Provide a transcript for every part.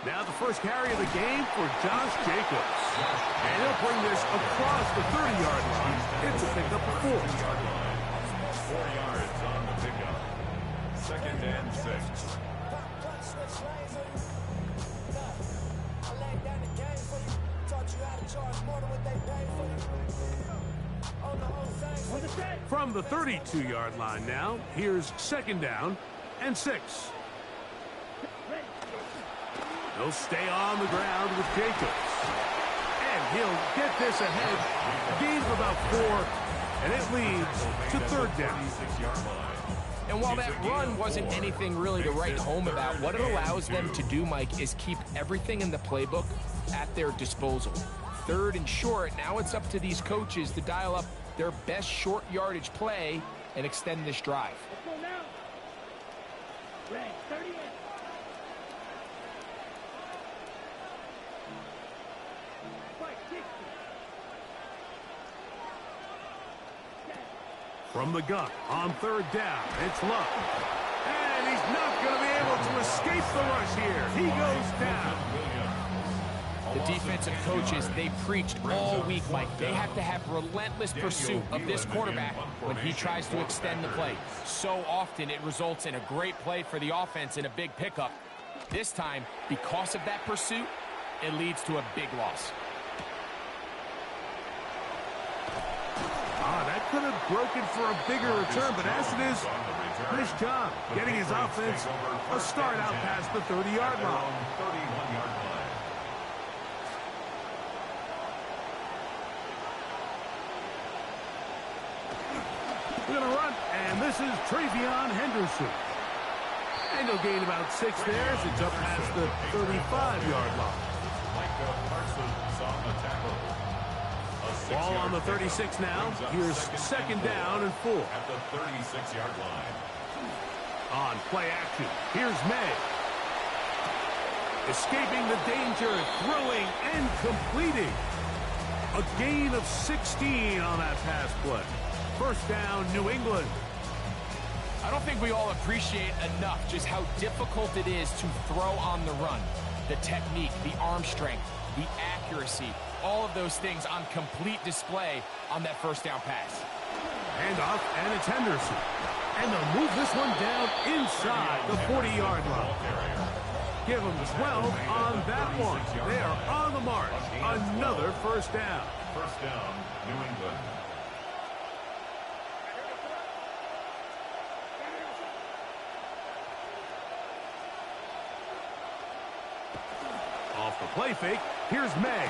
Now the first carry of the game for Josh Jacobs. And he'll bring this across the 30-yard line. It's a pickup of 4. 4 yards on the pickup. 2nd and 6. From the 32-yard line now, here's 2nd down and 6. He'll stay on the ground with Jacobs. And he'll get this ahead. Gain of about 4, and it leads to 3rd down. And while that run wasn't anything really to write home about, what it allows them to do, Mike, is keep everything in the playbook at their disposal. 3rd and short, now it's up to these coaches to dial up their best short yardage play and extend this drive. From the gun on 3rd down, it's Love. And he's not going to be able to escape the rush here. He goes down. The defensive coaches, they preached all week, Mike. They have to have relentless pursuit of this quarterback when he tries to extend the play. So often it results in a great play for the offense and a big pickup. This time, because of that pursuit, it leads to a big loss. That could have broken for a bigger return, but as it is, nice job getting his offense a start out past the 30-yard line. 31-yard line. We're going to run, and this is Travion Henderson. And he'll gain about 6 there as it's up past the 35-yard line. Micah Parsons on the tackle. Ball on the 36 now. Here's 2nd down and 4. At the 36-yard line. On play action, here's May. Escaping the danger, throwing and completing. A gain of 16 on that pass play. 1st down, New England. I don't think we all appreciate enough just how difficult it is to throw on the run. The technique, the arm strength, the accuracy, all of those things on complete display on that 1st down pass. Handoff, and it's Henderson. And they'll move this one down inside the 40-yard line. Give them 12 on that one. They are on the mark. Another 1st down. 1st down, New England. Off the play fake, here's May.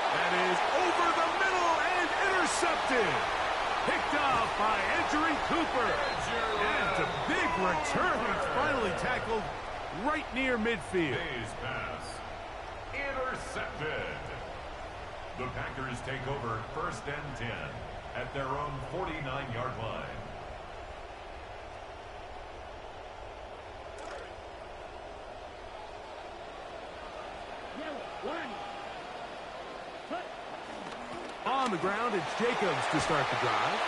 That is over the middle and intercepted. Picked off by Edgerrin Cooper. And a big return. It's finally tackled right near midfield. May's pass intercepted. The Packers take over 1st and 10 at their own 49-yard line. On the ground, it's Jacobs to start the drive.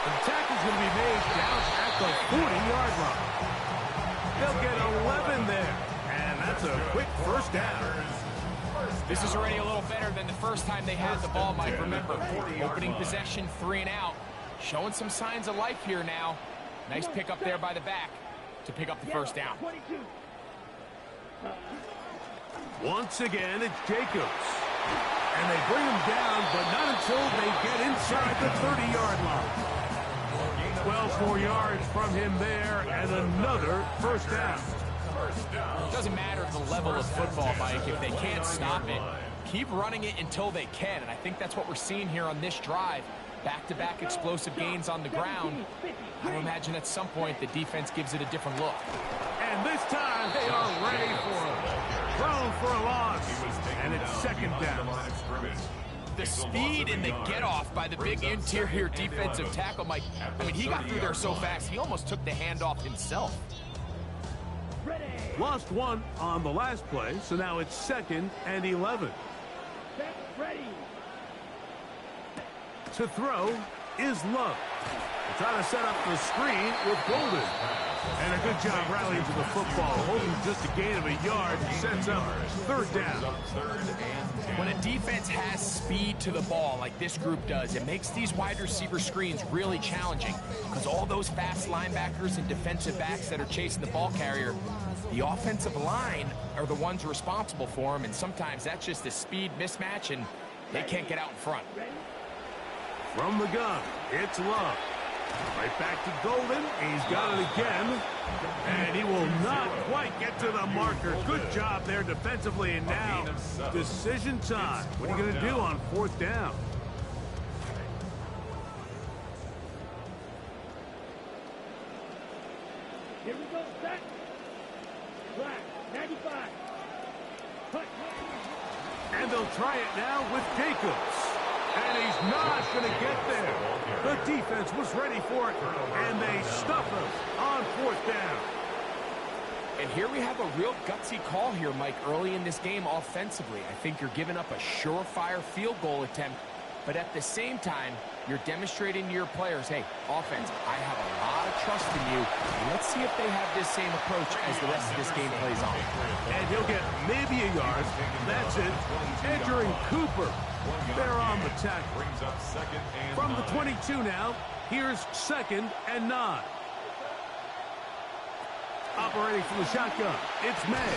And the tackle's going to be made down at the 40-yard line. They'll get 11 there. And that's a quick 1st down. This is already a little better than the first time they had the ball, Mike. Remember, opening possession, 3 and out. Showing some signs of life here now. Nice pick up there by the back to pick up the 1st down. Once again, it's Jacobs. And they bring him down, but not until they get inside the 30-yard line. 12 more yards from him there, and another 1st down. It doesn't matter the level of football, Mike. If they can't stop it, keep running it until they can. And I think that's what we're seeing here on this drive. Back-to-back explosive gains on the ground. I imagine at some point the defense gives it a different look. And this time they are ready for him. Thrown for a loss. And it's 2nd down. The speed and the get-off by the big interior defensive tackle, Mike. I mean, he got through there so fast, he almost took the handoff himself. Lost 1 on the last play, so now it's 2nd and 11. To throw is Love. Trying to set up the screen with Golden. And a good job rallying to the football, holding just a gain of a yard, sets up third down. When a defense has speed to the ball like this group does, it makes these wide receiver screens really challenging because all those fast linebackers and defensive backs that are chasing the ball carrier, the offensive line are the ones responsible for them, and sometimes that's just a speed mismatch, and they can't get out in front. From the gun, it's Love. Right back to Golden. He's got it again. And he will not quite get to the marker. Good job there defensively. And now, decision time. What are you going to do on fourth down? Here we go, set. Black, 95. And they'll try it now with Jacobs. And he's not going to get there. The defense was ready for it, and they stuff him on fourth down. And here we have a real gutsy call here, Mike, early in this game offensively. I think you're giving up a surefire field goal attempt, but at the same time, you're demonstrating to your players, hey, offense, I have a lot of trust in you, and let's see if they have this same approach as the rest of this game plays on. And he'll get maybe a yard. That's it. Edger and Cooper, they're on the tackle. From the 22 now, here's 2nd and 9. Operating from the shotgun, it's May.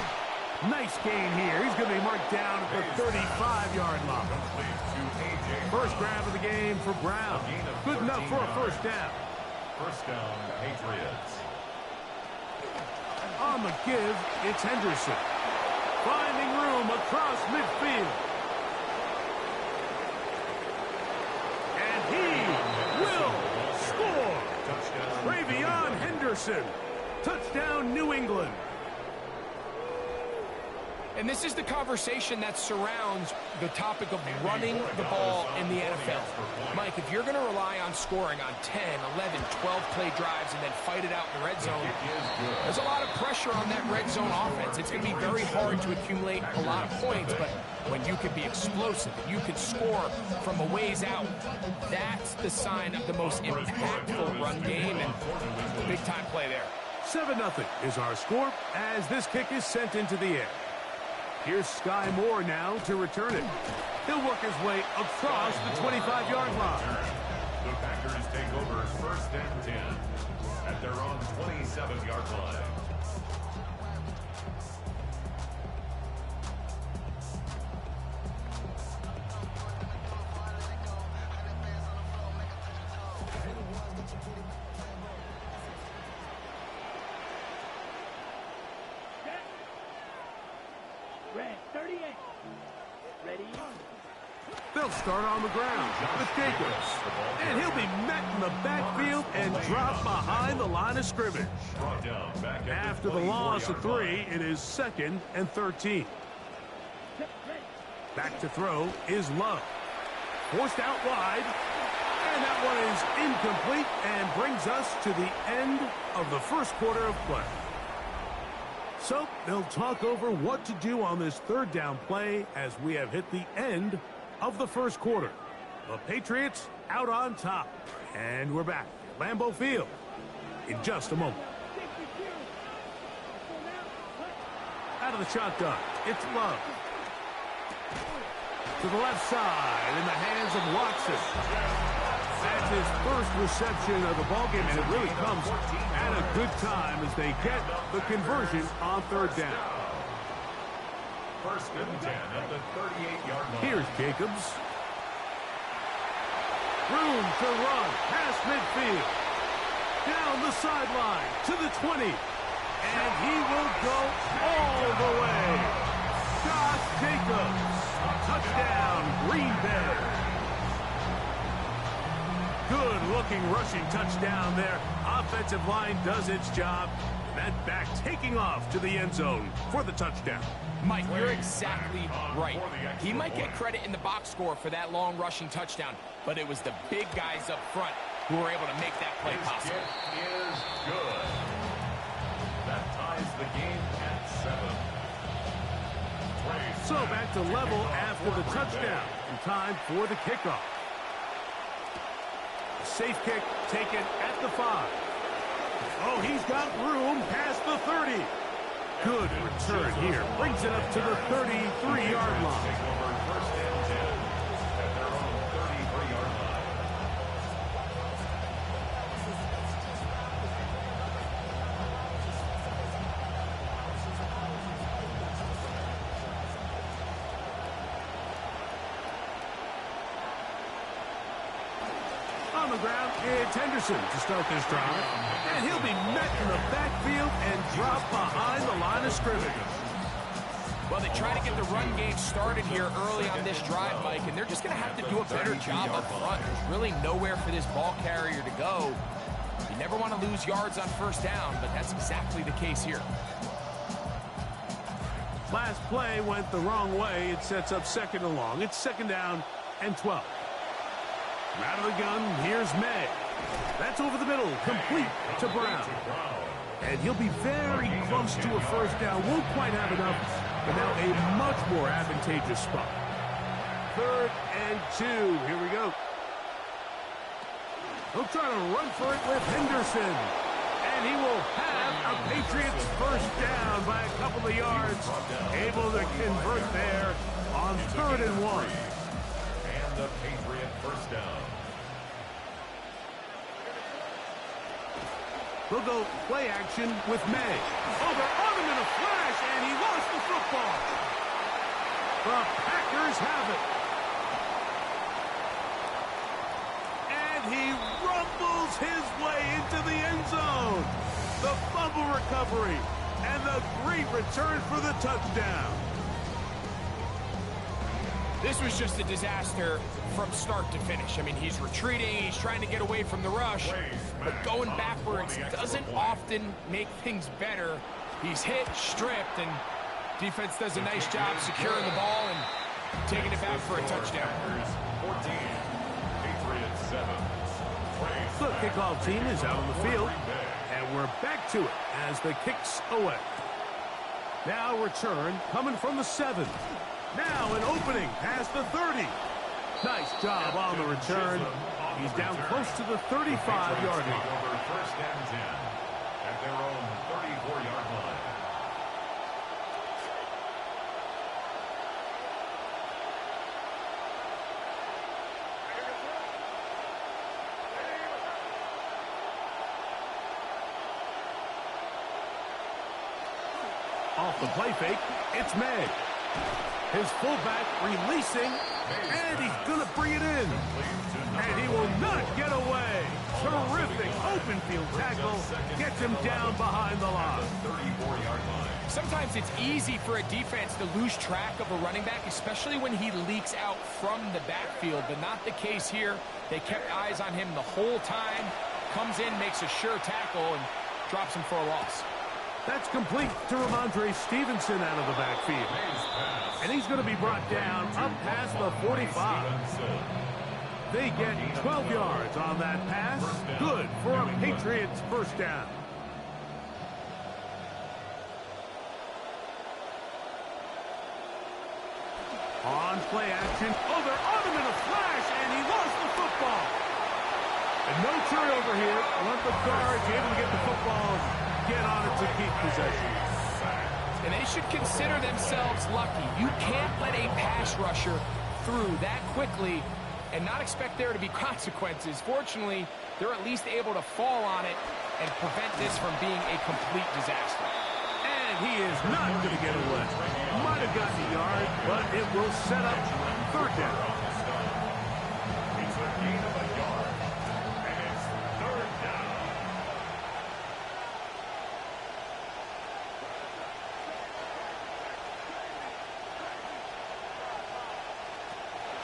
Nice gain here. He's going to be marked down at the 35-yard line. First grab of the game for Brown. Good enough for a first down. First down, Patriots. On the give, it's Henderson. Finding room across midfield. And he will score. Travion Henderson. Touchdown, New England. And this is the conversation that surrounds the topic of running the ball in the NFL. Mike, if you're going to rely on scoring on 10, 11, 12-play drives and then fight it out in the red zone, there's a lot of pressure on that red zone offense. It's going to be very hard to accumulate a lot of points, but when you can be explosive and you can score from a ways out, that's the sign of the most impactful run game, and big-time play there. 7-0 is our score as this kick is sent into the air. Here's Sky Moore now to return it. He'll work his way across the 25-yard line. The Packers take over 1st and 10 at their own 27-yard line. Red, 38. Ready? They'll start on the ground with Jacobs. And he'll be met in the backfield and dropped behind the line of scrimmage. After the loss of 3, it is 2nd and 13. Back to throw is Love. Forced out wide. And that one is incomplete and brings us to the end of the first quarter of play. So they'll talk over what to do on this third down play as we have hit the end of the first quarter. The Patriots out on top. And we're back at Lambeau Field in just a moment. Out of the shotgun, it's Love. To the left side in the hands of Watson. That's his first reception of the ballgame, and it really comes at a good time as they get the conversion on third down. 1st and 10 at the 38-yard line. Here's Jacobs. Room to run past midfield. Down the sideline to the 20. And he will go all the way. Josh Jacobs. Touchdown, Green Bay. Good-looking rushing touchdown there. Offensive line does its job. That back taking off to the end zone for the touchdown. Mike, you're exactly right. He might get credit in the box score for that long rushing touchdown, but it was the big guys up front who were able to make that play possible. Kick is good. That ties the game at 7. So back to level after the touchdown. And time for the kickoff. safe kick taken at the 5. Oh, he's got room past the 30. Good return here. Brings it up to the 33-yard line. First and 10 at their own 33-yard line. On the ground, it's Henderson to start this drive. And he'll be met in the backfield and dropped behind the line of scrimmage. Well, they try to get the run game started here early on this drive, Mike, and they're just going to have to do a better job up front. There's really nowhere for this ball carrier to go. You never want to lose yards on first down, but that's exactly the case here. Last play went the wrong way. It sets up second and long. It's second down and 12. Out of the gun, here's May. That's over the middle, complete to Brown. And he'll be very close to a first down. Won't quite have enough, but now a much more advantageous spot. 3rd and 2. Here we go. He'll try to run for it with Henderson. And he will have a Patriots first down by a couple of yards. Able to convert there on 3rd and 1. And the Patriot first down. They'll go play action with May. Oh, they're on him in a flash, and he lost the football. The Packers have it. And he rumbles his way into the end zone. The fumble recovery and the great return for the touchdown. This was just a disaster from start to finish. I mean, he's retreating, he's trying to get away from the rush, but going backwards doesn't often make things better. He's hit, stripped, and defense does a nice job securing the ball and taking it back for a touchdown. 14, Patriots 7. The kickoff team is out on the field, and we're back to it as the kick's away. Now return coming from the 7. Now an opening past the 30. Nice job on the return. He's down close to the 35-yard line. First and 10 at their own 34-yard line. Off the play fake, it's May. His fullback releasing, and he's going to bring it in. And he will not get away. Terrific open field tackle. Gets him down behind the line. 34-yard line. Sometimes it's easy for a defense to lose track of a running back, especially when he leaks out from the backfield, but not the case here. They kept eyes on him the whole time. Comes in, makes a sure tackle, and drops him for a loss. That's complete to Ramondre Stevenson out of the backfield. And he's going to be brought down up past the 45. They get 12 yards on that pass. Good for a Patriots first down. On play action. Oh, they're on him in a flash, and he lost the football. And no turnover here. Let the Guards able to get the football, get on it to keep possession. And they should consider themselves lucky. You can't let a pass rusher through that quickly and not expect there to be consequences. Fortunately, they're at least able to fall on it and prevent this from being a complete disaster. And he is not going to get away. Might have gotten a yard, but it will set up third down. It's a gain of a yard, and it's third down.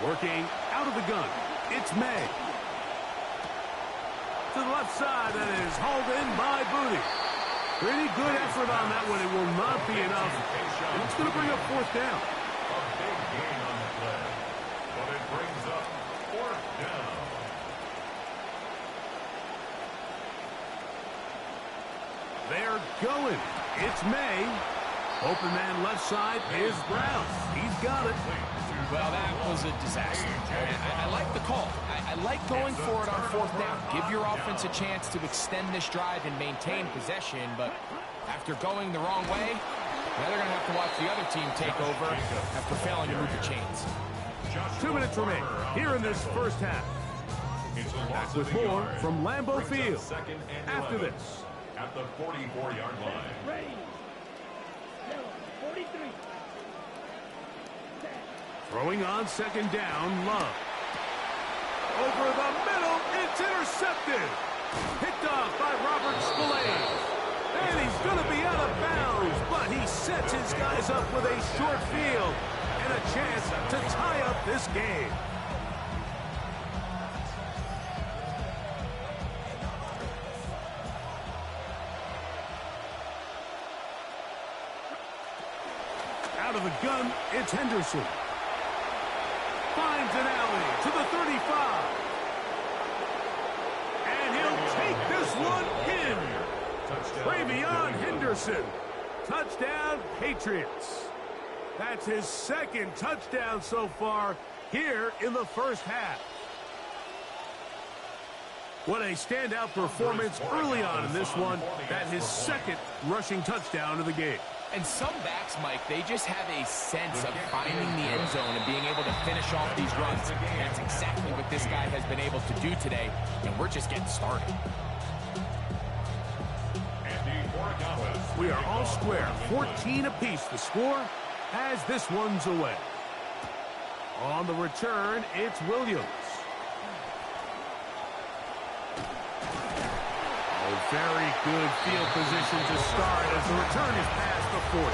Working out of the gun, it's May. To the left side, that is hauled in by Booty. Pretty good effort on that one. It will not be enough. And it's going to bring up fourth down. A big gain on the play, but it brings up fourth down. They're going. It's May. Open man left side is Brown. He's got it. Well, that was a disaster. I like the call. I like going for it on fourth down. Give your offense a chance to extend this drive and maintain possession, but after going the wrong way, now they're going to have to watch the other team take over after failing to move the chains. 2 minutes remain here in this first half. Back with more from Lambeau Field after this. At the 44-yard line. Ready. 43. Throwing on second down, Love. Over the middle, it's intercepted. Picked off by Robert Spillane. And he's going to be out of bounds, but he sets his guys up with a short field and a chance to tie up this game. Out of the gun, it's Henderson. Finds an alley to the 35. And he'll take this one in. Travion Henderson. Touchdown, Patriots. That's his second touchdown so far here in the first half. What a standout performance early on in this one. That's his second rushing touchdown of the game. And some backs, Mike, they just have a sense of finding the end zone and being able to finish off these runs. That's exactly what this guy has been able to do today, and we're just getting started. We are all square, 14 apiece the score as this one's away. On the return, it's Williams. Very good field position to start as the return is past the 40.